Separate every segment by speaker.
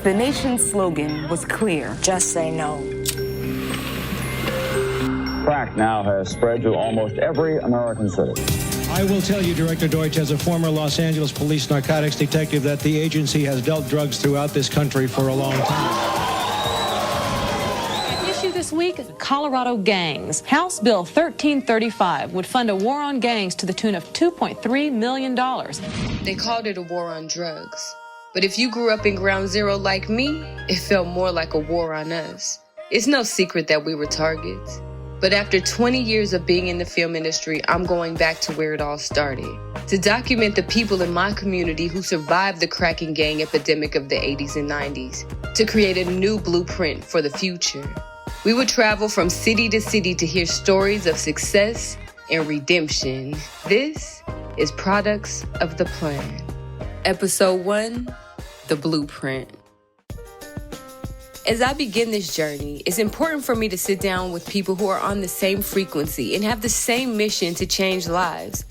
Speaker 1: The nation's slogan was clear.
Speaker 2: Just say no.
Speaker 3: Crack now has spread to almost every American city.
Speaker 4: I will tell you, Director Deutsch, as a former Los Angeles police narcotics detective, that the agency has dealt drugs throughout this country for a long time.
Speaker 5: This week, Colorado gangs. House Bill 1335 would fund a war on gangs to the tune of $2.3 million.
Speaker 6: They called it a war on drugs. But if you grew up in ground zero like me, it felt more like a war on us. It's no secret that we were targets. But after 20 years of being in the film industry, I'm going back to where it all started. To document the people in my community who survived the crack and gang epidemic of the 80s and 90s. To create a new blueprint for the future. We would travel from city to city to hear stories of success and redemption. This is Products of the Plan. Episode 1, The Blueprint. As I begin this journey, it's important for me to sit down with people who are on the same frequency and have the same mission to change lives.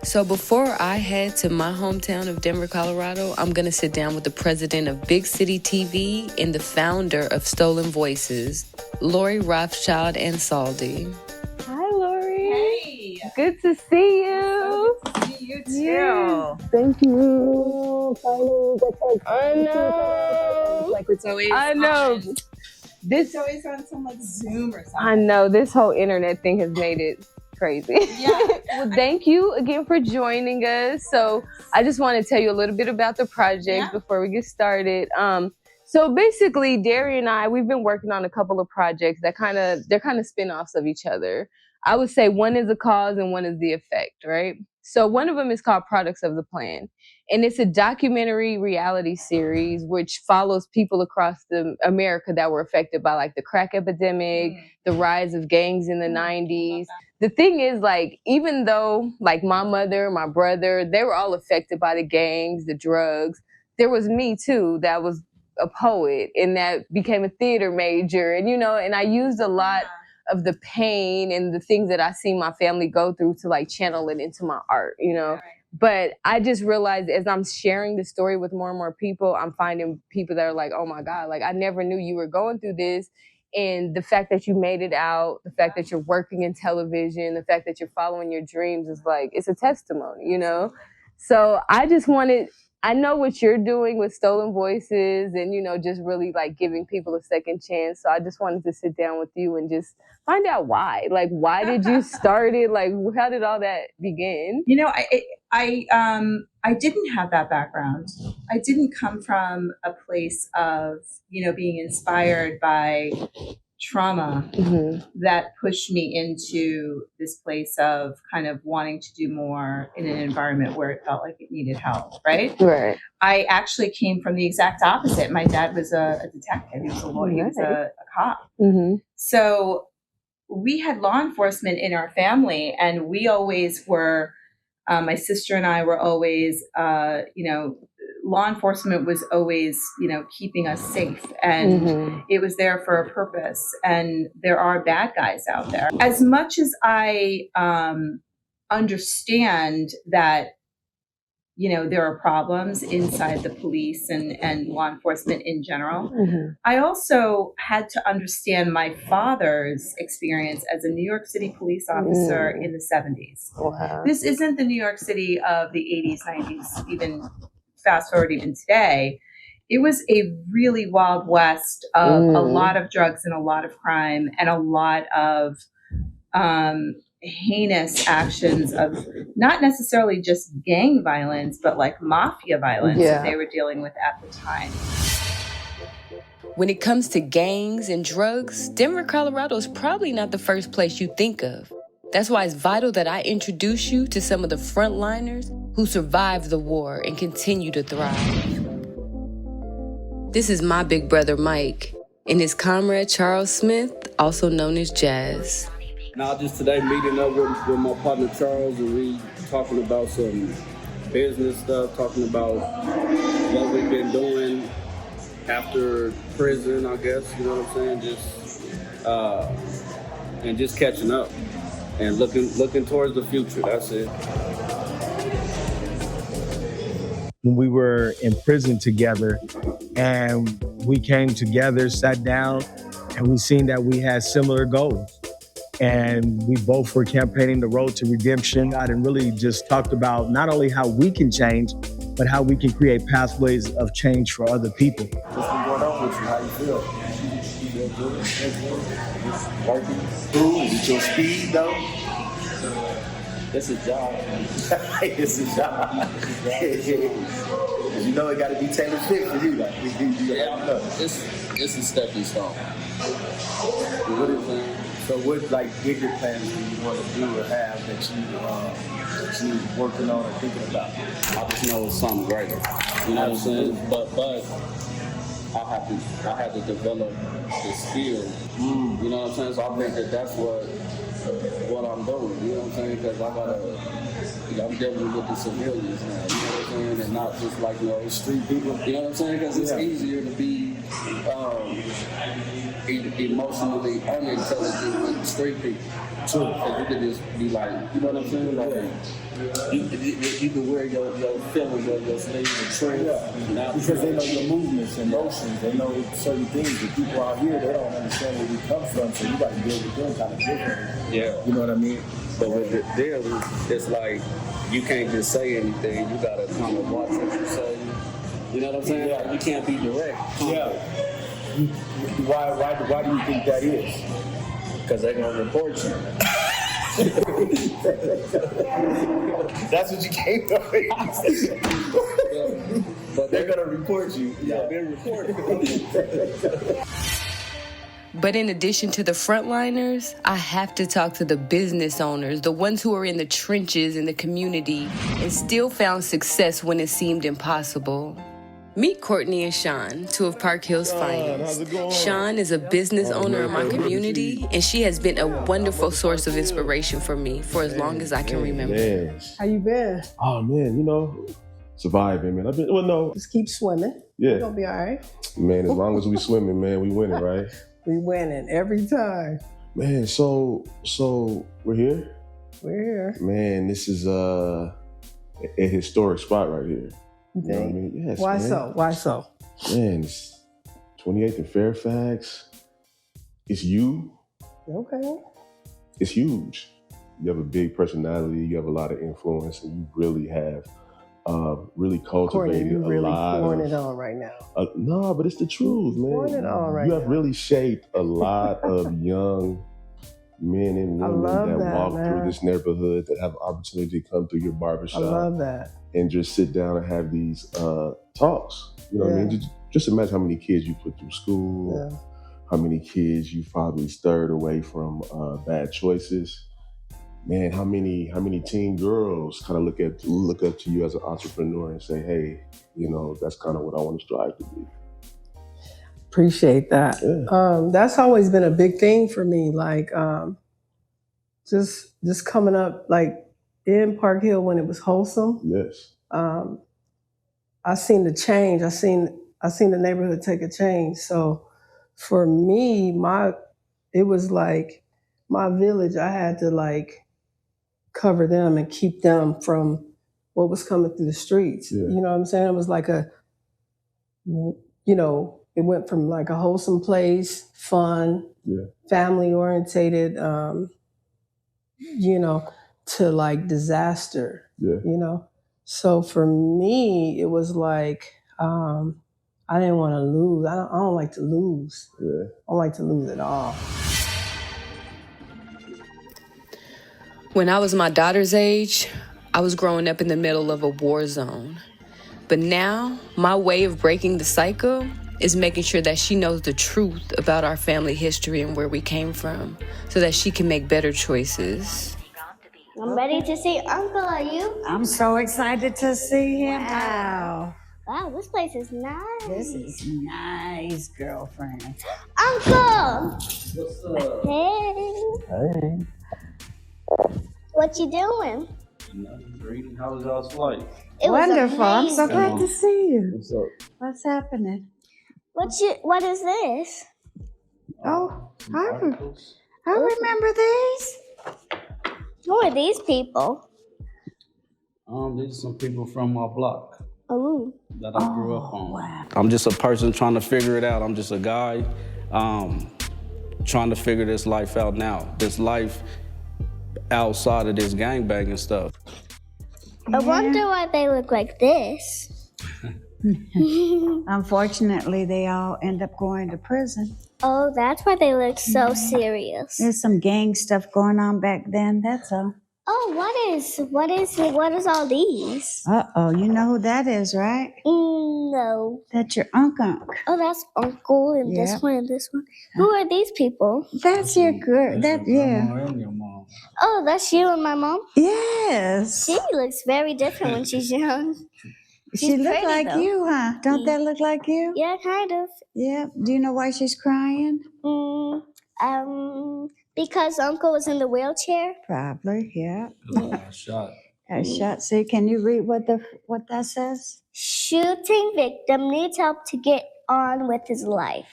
Speaker 6: So before I head to my hometown of Denver, Colorado, I'm going to sit down with the president of Big City TV and the founder of Stolen Voices, Lori Rothschild Ansaldi.
Speaker 7: Hi, Lori.
Speaker 8: Hey.
Speaker 7: Good to see you.
Speaker 8: Good to see you too.
Speaker 7: Yes. Thank you. I know.
Speaker 8: Like it's always
Speaker 7: I know.
Speaker 8: on. It's always on some like Zoom or something.
Speaker 7: I know. This whole internet thing has made it crazy.
Speaker 8: Yeah.
Speaker 7: Well, thank you again for joining us. So I just want to tell you a little bit about the project before we get started. So basically, Darry and I, we've been working on a couple of projects that they're kind of spin-offs of each other. I would say one is the cause and one is the effect, right? So one of them is called Products of the Plan. And it's a documentary reality series which follows people across America that were affected by like the crack epidemic, the rise of gangs in the 90s. The thing is, like, even though like my mother, my brother, they were all affected by the gangs, the drugs, there was me too that was a poet and that became a theater major. And, and I used a lot of the pain and the things that I see my family go through to like channel it into my art, Right. But I just realized as I'm sharing the story with more and more people, I'm finding people that are like, oh my God, like I never knew you were going through this. And the fact that you made it out, the fact that you're working in television, the fact that you're following your dreams is like, it's a testimony, So I know what you're doing with Stolen Voices and, just really like giving people a second chance. So I just wanted to sit down with you and just find out why. Like, why did you start it? Like, how did all that begin?
Speaker 8: I didn't have that background. I didn't come from a place of, being inspired by trauma that pushed me into this place of kind of wanting to do more in an environment where it felt like it needed help, right?
Speaker 7: Right.
Speaker 8: I actually came from the exact opposite. My dad was a detective. He was a lawyer. He was a cop. So we had law enforcement in our family, and we always were, my sister and I were always, law enforcement was always, keeping us safe, and it was there for a purpose. And there are bad guys out there. As much as I understand that, there are problems inside the police and law enforcement in general, I also had to understand my father's experience as a New York City police officer in the 70s.
Speaker 7: Wow.
Speaker 8: This isn't the New York City of the 80s, 90s, even fast forward even today. It was a really wild west of a lot of drugs and a lot of crime and a lot of heinous actions of not necessarily just gang violence, but like mafia violence that they were dealing with at the time.
Speaker 6: When it comes to gangs and drugs, Denver, Colorado is probably not the first place you think of. That's why it's vital that I introduce you to some of the frontliners who survived the war and continue to thrive. This is my big brother, Mike, and his comrade, Charles Smith, also known as Jazz.
Speaker 9: Now, just today meeting up with my partner, Charles, and we talking about some business stuff, talking about what we've been doing after prison, I guess, you know what I'm saying? And just catching up and looking towards the future. That's it.
Speaker 10: When we were in prison together,
Speaker 2: And we came together, sat down, and we seen that we had similar goals. And we both were campaigning the road to redemption and really just talked about not only how we can change, but how we can create pathways of change for other people.
Speaker 10: What's been going on with you? How you feel? You feel good? Just working through? Is it your speed though?
Speaker 9: It's a job.
Speaker 10: It's a job. You know it got to be tailor fit for you. Like,
Speaker 9: It's a stepping stone.
Speaker 10: So what like bigger plans do you want to do or have that you working on or thinking about?
Speaker 9: I just know it's something greater. You know what I'm saying? But I have to develop the skill. You know what I'm saying? So I think that's what I'm doing. You know what I'm saying? Because I'm dealing with the civilians now. You know what I'm saying? And not just like street people. You know what I'm saying? Because it's easier to be emotionally unintelligent with street people. True. Because you could just be like, you know what I'm saying? Like, you can wear your feelings on your sleeve and trip.
Speaker 10: Because they know your movements and motions. They know certain things. The people out here, they don't understand where we come from, so you got to deal with them kind of differently.
Speaker 9: Yeah.
Speaker 10: You know what I mean?
Speaker 9: But with them, it's like, you can't just say anything. You got to kind of watch what you say. You know what I'm saying?
Speaker 10: Yeah.
Speaker 9: Like, you can't be direct.
Speaker 10: Yeah. Why do you think that is?
Speaker 9: Because they're going to report you.
Speaker 10: That's what you came up with.
Speaker 9: But they're going to report you. Yeah, they're reported.
Speaker 6: But in addition to the frontliners, I have to talk to the business owners, the ones who are in the trenches in the community and still found success when it seemed impossible. Meet Courtney and Shawn, two of Park Hill's finest. Shawn is a business owner in my community, and she has been a wonderful source of inspiration for me for as long as I can remember.
Speaker 11: Man.
Speaker 12: How you been?
Speaker 11: Oh man, surviving, man.
Speaker 12: Just keep swimming.
Speaker 11: Yeah.
Speaker 12: You're gonna be all right.
Speaker 11: Man, as long as we swimming, man, we winning, right?
Speaker 12: We winning every time.
Speaker 11: Man, so we're here?
Speaker 12: We're here.
Speaker 11: Man, this is a historic spot right here.
Speaker 12: You
Speaker 11: know what I
Speaker 12: think?
Speaker 11: mean? Yes,
Speaker 12: Why
Speaker 11: man.
Speaker 12: so? Why so?
Speaker 11: Man, it's 28th and Fairfax. It's you.
Speaker 12: Okay.
Speaker 11: It's huge. You have a big personality. You have a lot of influence, and you really have really cultivated
Speaker 12: Courtney, you
Speaker 11: a
Speaker 12: really
Speaker 11: lot
Speaker 12: pouring
Speaker 11: of.
Speaker 12: it on right now.
Speaker 11: No, but it's the truth, man.
Speaker 12: Pouring it on right
Speaker 11: You have
Speaker 12: now.
Speaker 11: really shaped a lot of young men and women that walk through this neighborhood that have opportunity to come through your barbershop.
Speaker 12: I love that.
Speaker 11: And just sit down and have these talks. You know what I mean? Just imagine how many kids you put through school, how many kids you probably stirred away from bad choices. Man, how many teen girls kind of look up to you as an entrepreneur and say, hey, that's kind of what I want to strive to be.
Speaker 12: Appreciate that.
Speaker 11: Yeah.
Speaker 12: That's always been a big thing for me. Like, just coming up, like in Park Hill when it was wholesome.
Speaker 11: Yes.
Speaker 12: I seen the change. I seen the neighborhood take a change. So for me, it was like my village. I had to like cover them and keep them from what was coming through the streets.
Speaker 11: Yeah.
Speaker 12: You know what I'm saying? It was like it went from like a wholesome place, fun, family orientated, to like disaster, So for me, it was like, I didn't want to lose. I don't like to lose.
Speaker 11: Yeah.
Speaker 12: I don't like to lose at all.
Speaker 6: When I was my daughter's age, I was growing up in the middle of a war zone. But now, my way of breaking the cycle is making sure that she knows the truth about our family history and where we came from, so that she can make better choices.
Speaker 13: I'm ready to see Uncle, are you?
Speaker 14: I'm so excited to see him. Wow.
Speaker 13: Wow, this place is nice.
Speaker 14: This is nice, girlfriend.
Speaker 13: Uncle!
Speaker 9: What's up?
Speaker 13: Hey. What you doing?
Speaker 9: Nothing, reading. How was y'all's flight?
Speaker 13: It was
Speaker 14: Wonderful. I'm so
Speaker 13: amazing.
Speaker 14: glad to see you.
Speaker 9: What's up?
Speaker 14: What's happening?
Speaker 13: What is this?
Speaker 14: Oh, I remember these.
Speaker 13: Who are these people?
Speaker 9: These are some people from my block.
Speaker 13: Oh.
Speaker 9: That I grew up on. Wow. I'm just a person trying to figure it out. I'm just a guy trying to figure this life out now. This life outside of this gangbanging stuff.
Speaker 13: I wonder why they look like this.
Speaker 14: Unfortunately, they all end up going to prison.
Speaker 13: Oh, that's why they look so serious.
Speaker 14: There's some gang stuff going on back then, that's all.
Speaker 13: Oh, what is all these?
Speaker 14: Uh-oh, you know who that is, right?
Speaker 13: No.
Speaker 14: That's your uncle.
Speaker 13: Oh, that's Uncle and
Speaker 14: Yep.
Speaker 13: this one and this one. Who are these people?
Speaker 14: That's your girl.
Speaker 9: That's your grandma and your mom.
Speaker 13: Oh, that's you and my mom?
Speaker 14: Yes.
Speaker 13: She looks very different when she's young.
Speaker 14: She look
Speaker 13: pretty,
Speaker 14: like
Speaker 13: though.
Speaker 14: you, huh? Don't that look like you?
Speaker 13: Yeah, kind of.
Speaker 14: Yeah. Do you know why she's crying?
Speaker 13: Because Uncle was in the wheelchair.
Speaker 14: Probably, yeah.
Speaker 9: Got shot.
Speaker 14: Got shot. See, can you read what that says?
Speaker 13: Shooting victim needs help to get on with his life.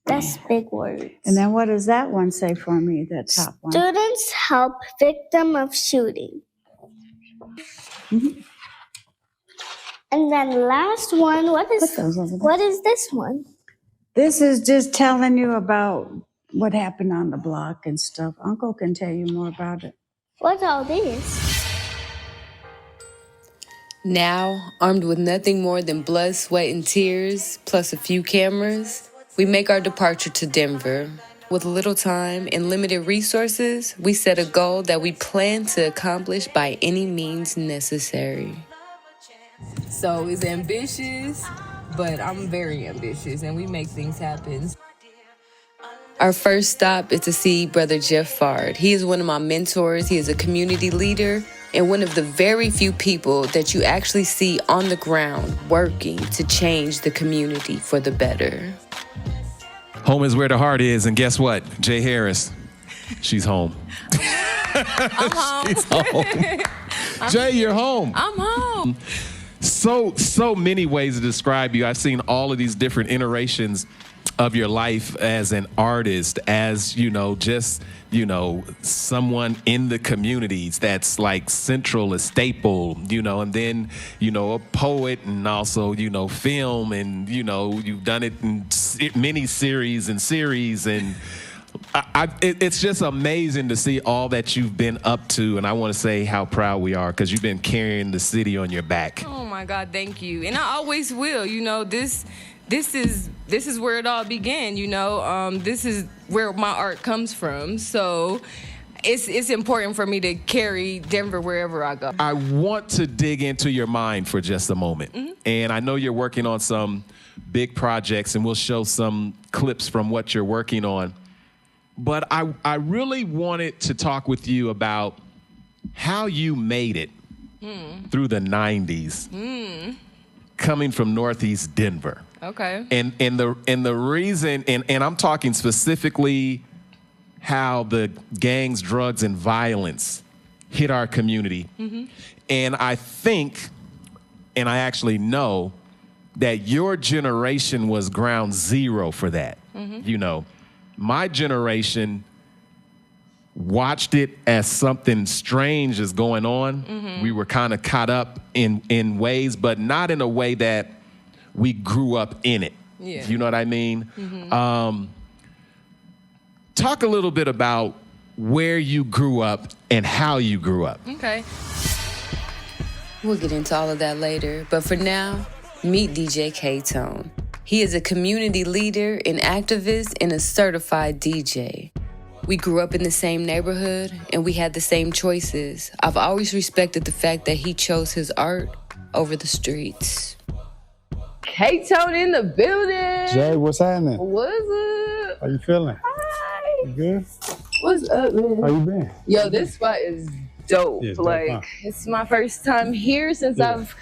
Speaker 13: That's big words.
Speaker 14: And then what does that one say for me, the top one?
Speaker 13: Students help victim of shooting. And then last one, what is this one?
Speaker 14: This is just telling you about what happened on the block and stuff. Uncle can tell you more about it.
Speaker 13: What's all this?
Speaker 6: Now, armed with nothing more than blood, sweat, and tears, plus a few cameras, we make our departure to Denver. With little time and limited resources, we set a goal that we plan to accomplish by any means necessary. So it's ambitious, but I'm very ambitious, and we make things happen. Our first stop is to see Brother Jeff Fard. He is one of my mentors. He is a community leader and one of the very few people that you actually see on the ground working to change the community for the better.
Speaker 15: Home is where the heart is, and guess what? Jay Harris, she's home.
Speaker 6: I'm home.
Speaker 15: She's home. Jay, you're home.
Speaker 6: I'm home.
Speaker 15: So many ways to describe you. I've seen all of these different iterations of your life as an artist, as, just, someone in the communities that's like central, a staple, and then, a poet and also, film and, you've done it in many series and it's just amazing to see all that you've been up to, and I want to say how proud we are because you've been carrying the city on your back.
Speaker 6: Oh my God, thank you. And I always will. This is where it all began. This is where my art comes from. So it's important for me to carry Denver wherever I go.
Speaker 15: I want to dig into your mind for just a moment. And I know you're working on some big projects, and we'll show some clips from what you're working on. But I really wanted to talk with you about how you made it through the 90s, coming from Northeast Denver.
Speaker 6: Okay.
Speaker 15: And the reason, and I'm talking specifically how the gangs, drugs, and violence hit our community. And I think, and I actually know, that your generation was ground zero for that. My generation watched it as something strange is going on. We were kind of caught up in ways, but not in a way that we grew up in it.
Speaker 6: Yeah.
Speaker 15: You know what I mean? Talk a little bit about where you grew up and how you grew up.
Speaker 6: Okay. We'll get into all of that later, but for now, meet DJ KTone. He is a community leader, an activist, and a certified DJ. We grew up in the same neighborhood, and we had the same choices. I've always respected the fact that he chose his art over the streets.
Speaker 7: KTone in the building.
Speaker 16: Jay, what's happening?
Speaker 7: What's up?
Speaker 16: How you feeling?
Speaker 7: Hi.
Speaker 16: You good?
Speaker 7: What's up, man?
Speaker 16: How you been?
Speaker 7: Yo, this spot is dope.
Speaker 16: Yeah, it's dope,
Speaker 7: like,
Speaker 16: huh?
Speaker 7: it's my first time here since I've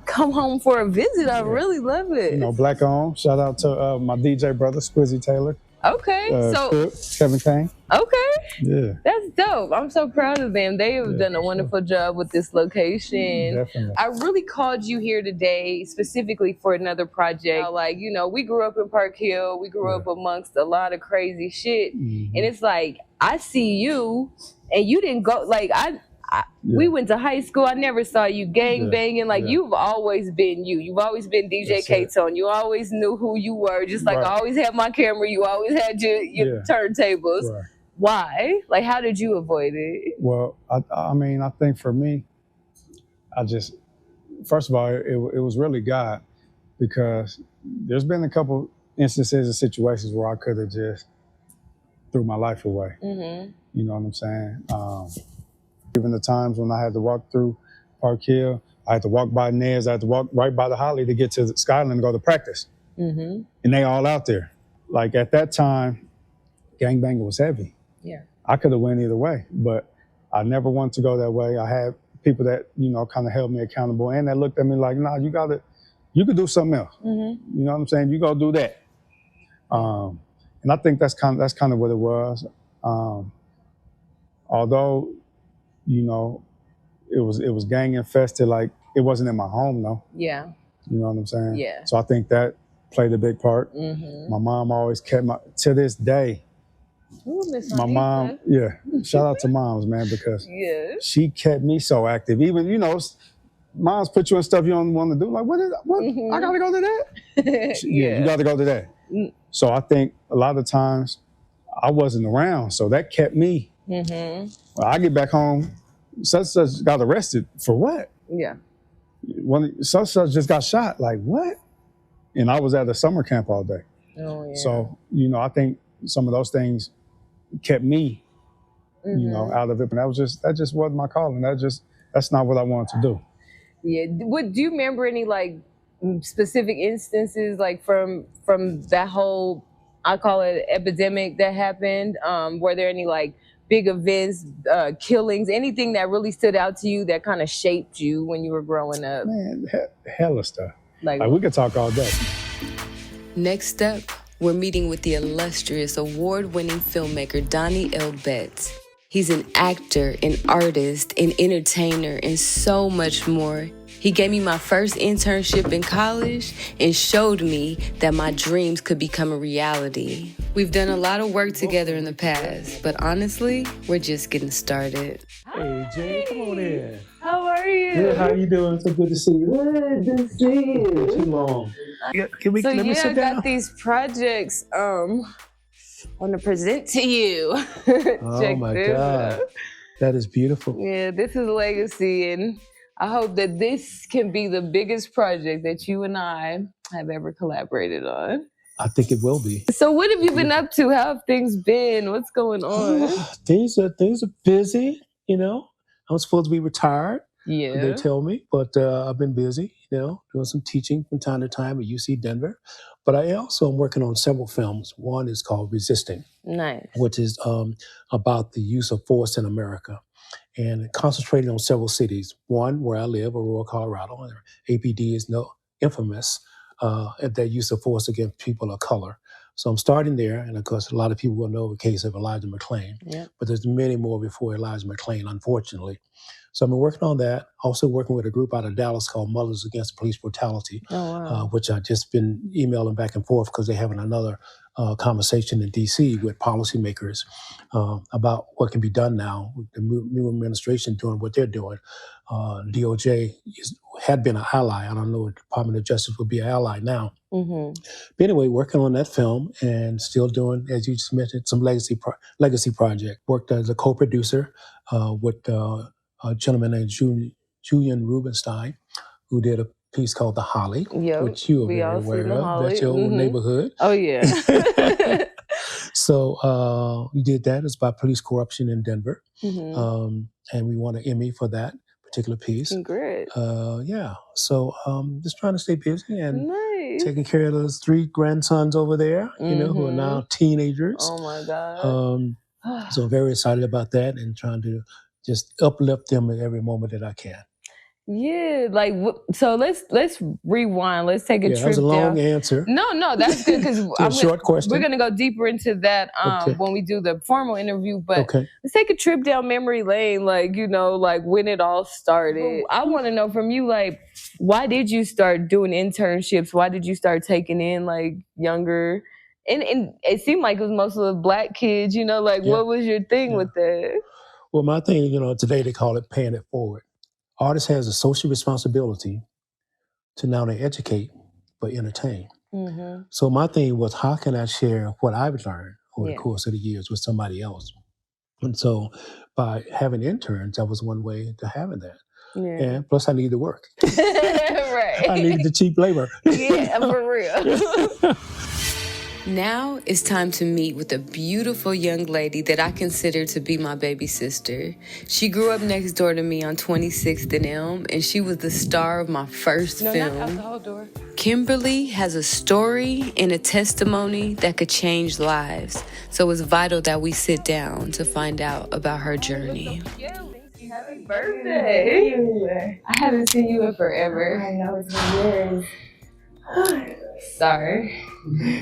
Speaker 7: come home for a visit. I really love it.
Speaker 16: Black owned. Shout out to my DJ brother, Squizzy Taylor.
Speaker 7: Okay, so
Speaker 16: Cook, Kevin Kane.
Speaker 7: okay,
Speaker 16: Yeah,
Speaker 7: that's dope. I'm so proud of them. They have done a wonderful job with this location.
Speaker 16: definitely.
Speaker 7: I really called you here today specifically for another project. Like, we grew up in Park Hill. We grew up amongst a lot of crazy shit. And it's like, I see you and you didn't go, like, we went to high school. I never saw you gang banging. Like you've always been you. You've always been DJ KTone. You always knew who you were. Just like I always had my camera. You always had your turntables. Right. Why? Like, how did you avoid it?
Speaker 16: Well, I mean, I think for me, first of all, it was really God, because there's been a couple instances and situations where I could have just threw my life away. Mm-hmm. You know what I'm saying? Even the times when I had to walk through Park Hill, I had to walk by Nez, I had to walk right by the Holly to get to Skyland to go to practice. Mm-hmm. And they all out there. Like at that time, gangbanging was heavy. Yeah. I could have went either way, but I never wanted to go that way. I had people that, you know, kind of held me accountable and that looked at me like, nah, you could do something else. Mm-hmm. You know what I'm saying? You go do that. And I think that's kind of what it was. Although, you know, it was gang infested, like it wasn't in my home though. Yeah. You know what I'm saying? Yeah. So I think that played a big part. Mm-hmm. My mom always kept to this day. Ooh, my mom, shout out to moms, man, because she kept me so active. Even, you know, moms put you in stuff you don't want to do. Like, what? Mm-hmm. I gotta go to that? You gotta go to that. Mm. So I think a lot of times I wasn't around, so that kept me. Mm-hmm. When I get back home, such got arrested for what? Yeah. When such just got shot, like what? And I was at a summer camp all day. Oh yeah. So, you know, I think some of those things kept me, you know, out of it. And that just wasn't my calling. That's not what I wanted to do.
Speaker 7: Yeah. Do you remember any like specific instances like from that whole, I call it epidemic that happened? Were there any like big events, killings, anything that really stood out to you that kind of shaped you when you were growing up?
Speaker 16: Man, hella stuff. Like we could talk all day.
Speaker 6: Next up, we're meeting with the illustrious award-winning filmmaker Donnie L. Betts. He's an actor, an artist, an entertainer, and so much more. He gave me my first internship in college and showed me that my dreams could become a reality. We've done a lot of work together in the past, but honestly, we're just getting started.
Speaker 17: Hey, Jay, come on in.
Speaker 7: How are you?
Speaker 17: Good, how you doing? So good to see you.
Speaker 7: Good to see you.
Speaker 17: Too long.
Speaker 7: Let me sit down? I got these projects want to present to you.
Speaker 17: Oh my God. That is beautiful.
Speaker 7: Yeah, this is legacy, and I hope that this can be the biggest project that you and I have ever collaborated on.
Speaker 17: I think it will be.
Speaker 7: So what have you been up to? How have things been? What's going on?
Speaker 17: Things are busy, you know. I was supposed to be retired.
Speaker 7: Yeah.
Speaker 17: They tell me, but I've been busy, you know, doing some teaching from time to time at UC Denver. But I also am working on several films. One is called Resisting.
Speaker 7: Nice.
Speaker 17: Which is about the use of force in America, and concentrating on several cities. One, where I live, Aurora, Colorado, and APD is infamous at their use of force against people of color. So I'm starting there, and of course, a lot of people will know the case of Elijah McClain. Yeah. But there's many more before Elijah McClain, unfortunately. So I've been working on that. Also working with a group out of Dallas called Mothers Against Police Brutality, which I've just been emailing back and forth because they're having another conversation in D.C. with policymakers about what can be done now with the new administration doing what they're doing. DOJ had been an ally. I don't know if the Department of Justice will be an ally now. Mm-hmm. But anyway, working on that film and still doing, as you just mentioned, some legacy project. Worked as a co-producer with a gentleman named Julian Rubenstein, who did a piece called The Holly, which you are very aware of. That's your old neighborhood.
Speaker 7: Oh, yeah.
Speaker 17: So we did that. It's about police corruption in Denver. Mm-hmm. And we won an Emmy for that particular piece.
Speaker 7: Great.
Speaker 17: Yeah. So just trying to stay busy and taking care of those 3 grandsons over there, you know, who are now teenagers.
Speaker 7: Oh, my God.
Speaker 17: So I'm very excited about that and trying to just uplift them at every moment that I can.
Speaker 7: Yeah, like, so let's rewind. Let's take a trip.
Speaker 17: That was a long answer.
Speaker 7: No, that's good because
Speaker 17: a short question.
Speaker 7: We're gonna go deeper into that when we do the formal interview. But let's take a trip down memory lane, like, you know, like when it all started. I want to know from you, like, why did you start doing internships? Why did you start taking in like younger? And it seemed like it was most of the Black kids, you know, like what was your thing with that?
Speaker 17: Well, my thing, you know, today they call it paying it forward. Artist has a social responsibility to not only educate, but entertain.
Speaker 7: Mm-hmm.
Speaker 17: So my thing was, how can I share what I've learned over the course of the years with somebody else? And so by having interns, that was one way to having that.
Speaker 7: Yeah.
Speaker 17: And plus I need to work.
Speaker 7: Right.
Speaker 17: I needed the cheap labor.
Speaker 7: Yeah, for real.
Speaker 6: Now it's time to meet with a beautiful young lady that I consider to be my baby sister. She grew up next door to me on 26th and Elm, and she was the star of my first film.
Speaker 7: Not alcohol door.
Speaker 6: Kimberly has a story and a testimony that could change lives. So it's vital that we sit down to find out about her journey.
Speaker 7: Happy birthday. I haven't seen you in forever.
Speaker 18: I know, it's been years.
Speaker 7: Sorry.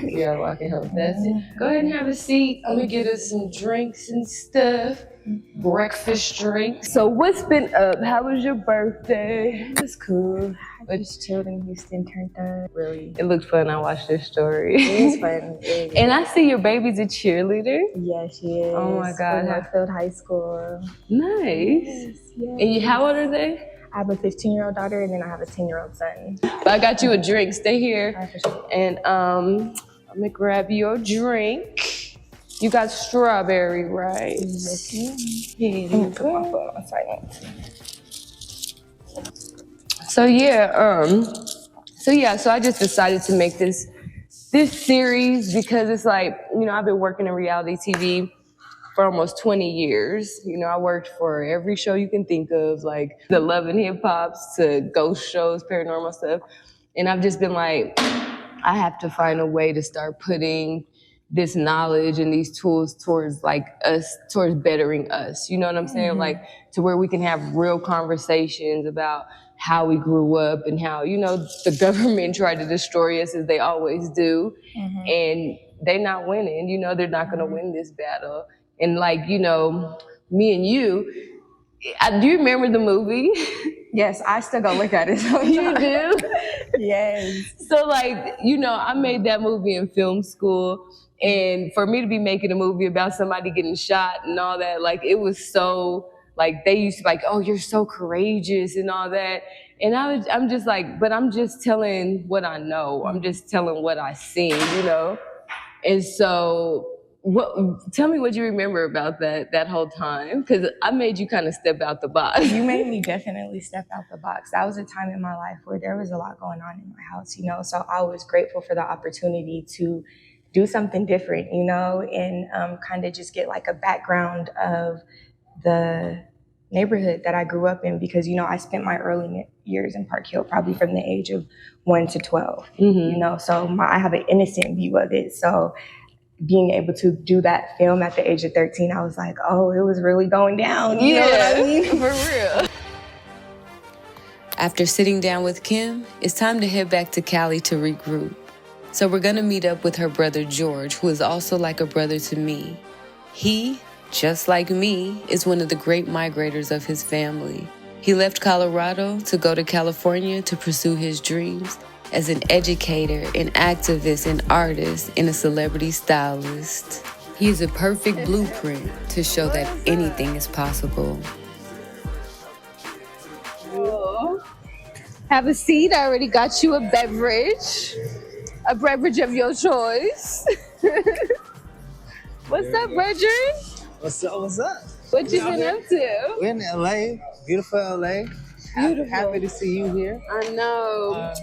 Speaker 7: You're walking home. That's it. Go ahead and have a seat. I'm gonna get us some drinks and stuff. Breakfast drinks. So what's been up? How was your birthday?
Speaker 18: It was cool. I just chilled in Houston, turned up.
Speaker 7: Really? It looked fun. I watched this story.
Speaker 18: It was fun.
Speaker 7: And I see your baby's a cheerleader.
Speaker 18: Yeah, she is.
Speaker 7: Oh my God.
Speaker 18: From Northfield High School.
Speaker 7: Nice.
Speaker 18: Yes.
Speaker 7: And how old are they?
Speaker 18: I have a 15-year-old daughter and then I have a 10-year-old son.
Speaker 7: But I got you a drink. Stay here.
Speaker 18: All right, for sure.
Speaker 7: And I'm gonna grab you a drink. You got strawberry, right?
Speaker 18: Yes, ma'am.
Speaker 7: Yeah.
Speaker 18: I'm gonna put my phone on silent.
Speaker 7: So I just decided to make this series because it's like, you know, I've been working in reality TV for almost 20 years. You know, I worked for every show you can think of, like the Love and Hip Hops to ghost shows, paranormal stuff. And I've just been like, I have to find a way to start putting this knowledge and these tools towards like us, towards bettering us. You know what I'm saying?
Speaker 18: Mm-hmm.
Speaker 7: Like to where we can have real conversations about how we grew up and how, you know, the government tried to destroy us as they always do.
Speaker 18: Mm-hmm.
Speaker 7: And they're not winning, you know, they're not gonna win this battle. And like, you know, me and you, do you remember the movie?
Speaker 18: Yes, I still go look at it sometimes.
Speaker 7: You do?
Speaker 18: Yes.
Speaker 7: So like, you know, I made that movie in film school. And for me to be making a movie about somebody getting shot and all that, like it was so, like they used to be like, oh, you're so courageous and all that. And I'm just like, but I'm just telling what I know. I'm just telling what I seen, you know? And so tell me what you remember about that whole time, because I made you kind of step out the box.
Speaker 18: You made me definitely step out the box. That was a time in my life where there was a lot going on in my house, you know, so I was grateful for the opportunity to do something different, you know, and kind of just get like a background of the neighborhood that I grew up in, because, you know, I spent my early years in Park Hill, probably from the age of 1 to 12, you know, so I have an innocent view of it. So being able to do that film at the age of 13, I was like, oh, it was really going down. You know what I mean?
Speaker 7: For real.
Speaker 6: After sitting down with Kim, it's time to head back to Cali to regroup. So we're gonna meet up with her brother George, who is also like a brother to me. He, just like me, is one of the great migrators of his family. He left Colorado to go to California to pursue his dreams as an educator, an activist, an artist, and a celebrity stylist. He is a perfect blueprint to show that anything is possible.
Speaker 7: Have a seat. I already got you a beverage of your choice. What's up, brethren?
Speaker 19: What's up?
Speaker 7: What you been up to?
Speaker 19: We're in LA, beautiful LA.
Speaker 7: Beautiful.
Speaker 19: Happy to see you here.
Speaker 7: I know.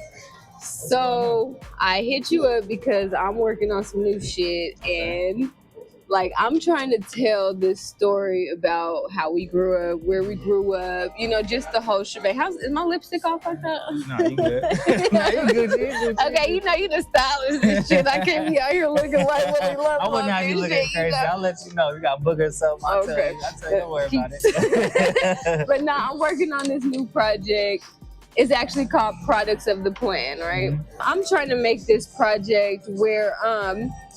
Speaker 7: So I hit you up because I'm working on some new shit, and like I'm trying to tell this story about how we grew up, where we grew up, you know, just the whole shebang. Is my lipstick off like that?
Speaker 19: No, you good. No, you good.
Speaker 7: Okay, you know you the stylist and shit. I can't be out here looking like Willie Love.
Speaker 19: I wouldn't have you looking crazy. You know? I'll let you know. You got boogers or something. I'll tell you. Don't worry about it.
Speaker 7: But now I'm working on this new project. It's actually called Products of the Plan, right? Mm-hmm. I'm trying to make this project where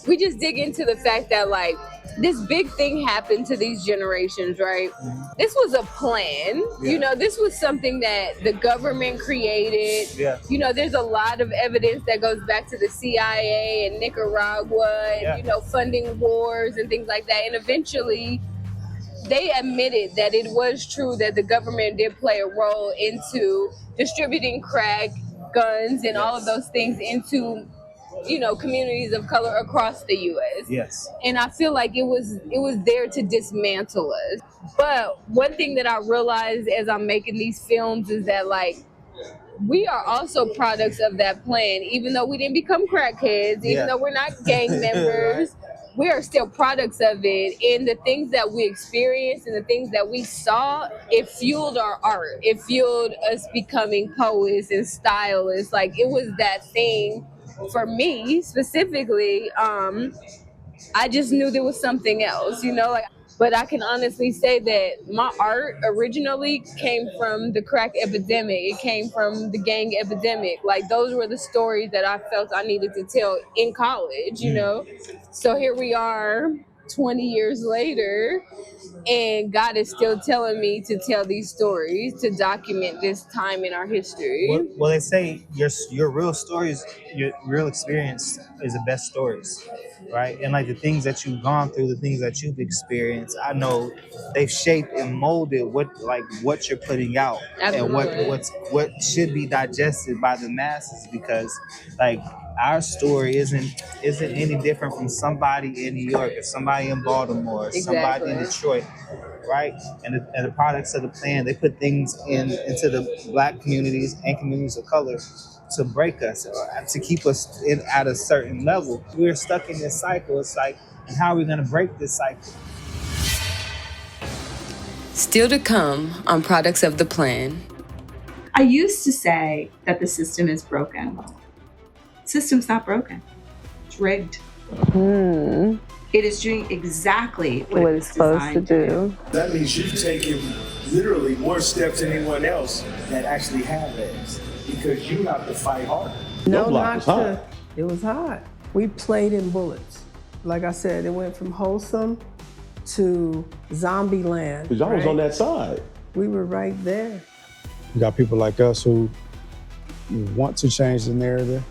Speaker 7: we just dig into the fact that like this big thing happened to these generations, right? Mm-hmm. This was a plan. Yeah. You know, this was something that the government created. Yeah. You know, there's a lot of evidence that goes back to the CIA and Nicaragua and, you know, funding wars and things like that. And eventually they admitted that it was true that the government did play a role into distributing crack, guns, and all of those things into, you know, communities of color across the U.S.
Speaker 20: Yes.
Speaker 7: And I feel like it was there to dismantle us. But one thing that I realized as I'm making these films is that, like, we are also products of that plan. Even though we didn't become crackheads, even though we're not gang members, we are still products of it. And the things that we experienced and the things that we saw, it fueled our art. It fueled us becoming poets and stylists. Like, it was that thing for me specifically. I just knew there was something else, you know, like, but I can honestly say that my art originally came from the crack epidemic. It came from the gang epidemic. Like, those were the stories that I felt I needed to tell in college, you know? So here we are 20 years later, and God is still telling me to tell these stories, to document this time in our history.
Speaker 20: Well, they say your real stories, your real experience is the best stories, right? And like the things that you've gone through, the things that you've experienced, I know they've shaped and molded what you're putting out.
Speaker 7: Absolutely.
Speaker 20: And what should be digested by the masses, because like our story isn't any different from somebody in New York or somebody in Baltimore or somebody in Detroit, right? And the products of the plan, they put things into the Black communities and communities of color to break us, to keep us at a certain level. We're stuck in this cycle. It's like, and how are we going to break this cycle?
Speaker 6: Still to come on Products of the Plan.
Speaker 8: I used to say that the system is broken. System's not broken. It's rigged. It is doing exactly what it's supposed to do.
Speaker 10: That means you've taken literally more steps than anyone else that actually have legs, because you have to fight harder.
Speaker 12: No, not to. It was hot. We played in bullets. Like I said, it went from wholesome to zombie land.
Speaker 11: Because y'all was on that side.
Speaker 12: We were right there.
Speaker 16: You got people like us who want to change the narrative,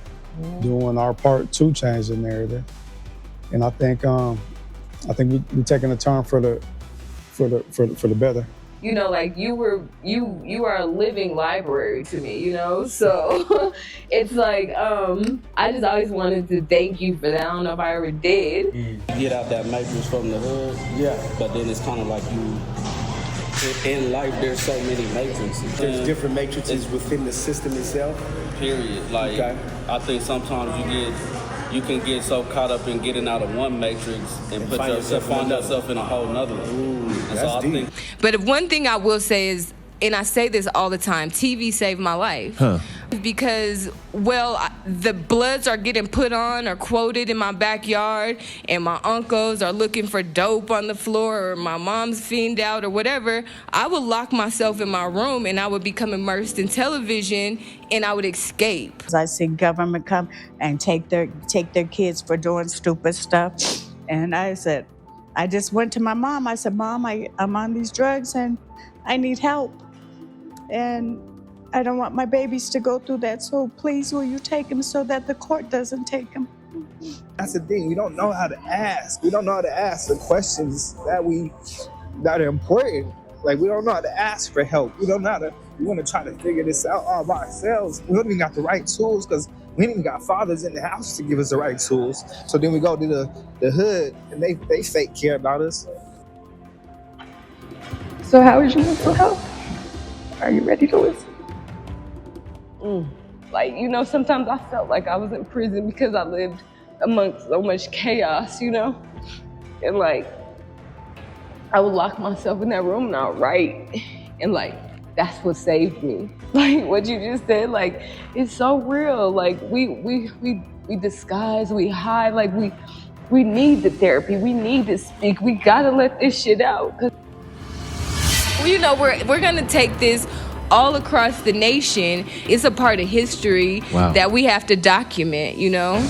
Speaker 16: doing our part to change the narrative. And I think we're taking a turn for the better.
Speaker 7: You know, like you are a living library to me, you know? So it's like, I just always wanted to thank you for that. I don't know if I ever did.
Speaker 9: You get out that matrix from the hood, but then it's kind of like in life, there's so many matrices.
Speaker 10: There's different matrices within the system itself.
Speaker 9: Period. Like, I think sometimes you can get so caught up in getting out of one matrix and find yourself in a whole nother one.
Speaker 10: That's deep.
Speaker 6: But if one thing I will say is, and I say this all the time, TV saved my life. Because, the Bloods are getting put on or quoted in my backyard, and my uncles are looking for dope on the floor, or my mom's fiend out or whatever. I would lock myself in my room and I would become immersed in television and I would escape.
Speaker 14: I see government come and take their kids for doing stupid stuff. And I said, I just went to my mom. I said, Mom, I'm on these drugs and I need help. And I don't want my babies to go through that. So please, will you take them so that the court doesn't take them?
Speaker 10: That's the thing. We don't know how to ask. We don't know how to ask the questions that are important. Like, we don't know how to ask for help. We don't know how to. We want to try to figure this out all by ourselves. We don't even got the right tools because we ain't even got fathers in the house to give us the right tools. So then we go to the hood and they fake care about us.
Speaker 7: So how is your mental health? Are you ready to listen? Like, you know, sometimes I felt like I was in prison because I lived amongst so much chaos, you know? And like, I would lock myself in that room and I would write. And like, that's what saved me. Like what you just said, like, it's so real. Like we disguise, we hide, like we need the therapy, we need to speak, we gotta let this shit out.
Speaker 6: Well, you know, we're gonna take this all across the nation. It's a part of history that we have to document, you know?